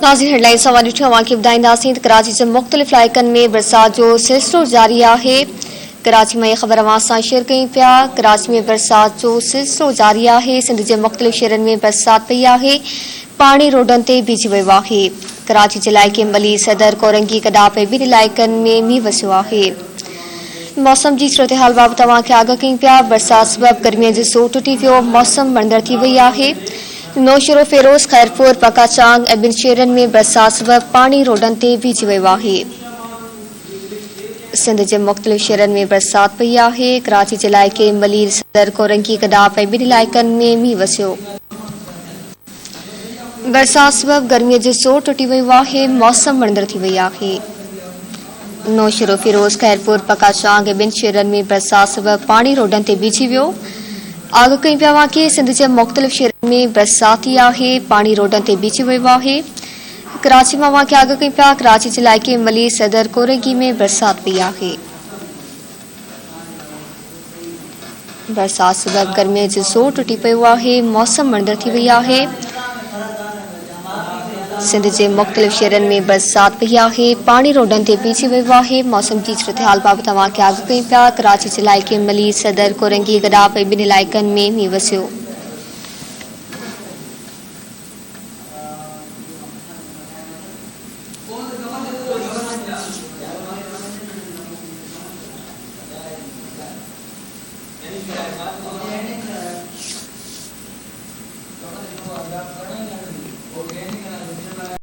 नाज़रीन हेडलाइन सवाल की बुधाईंदासीं त कराची जे मुख्तलिफ इलाइकन में बरसात जो सिलसिलो जारी है। कराची में खबर अवां सां शेयर कई पिया। कराची में बरसात जो सिलसिलो जारी है। सिंध के मुख्तलिफ शहरन में बरसात पई है। पानी रोडन ते बीठी वियो है। कराची जे इलाइके मली सदर कोरंगी कडापे ॿिनि इलाइकन में मींहुं वसियो आहे। मौसम जी सूरत हाल बाबति तव्हांखे आगाह कयूं पिया। बरसात सबब गर्मीअ जो ज़ोर टुटी वियो। मौसम वणंदड़ थी वई आहे। नौशरो फेरोज खैरपुर पकाचांग ऐं ॿिनि शहरनि में बरसात सबब पानी रोडन ते बीठी वियो आहे। सिंध जे मुख्तलिफ शहरनि में बरसात पई आहे। कराची जे इलाइके मलीर सदर कोरंगी कडाप ऐं ॿिनि इलाइकनि में मींहुं वसियो। बरसात सबब गर्मीअ जो ज़ोर टुटी वियो आहे। मौसम वणंदड़ थी वई आहे। नौशरो फिरोज खैरपुर पकाचांग ऐं ॿिनि शहरनि में बरसात सबब पानी रोडन ते बीठी वियो। आगाह कई पिया कि सिंध जे मुख्तलिफ शहरनि में बरसाती आहे। पानी रोडन ते बीठी वियो आहे। कराची में आगाह कई पिया। कराची जे इलाइके मली सदर कोरंगी में बरसात पई आहे। बरसात सबब गर्मीअ जो ज़ोर टुटी पियो आहे। मौसम वणंदड़ थी वई आहे। सिंध के मुख्तलिफ शहरन में बरसात पई है। पानी रोडन ते बीठी वियो है। मौसम की सूरत हाल बाबति तव्हांखे आगाह कयूं पिया। कराची जे इलाइके मली सदर कोरंगी गडाप ऐं ॿिनि इलाइकनि में मींहुं वसियो।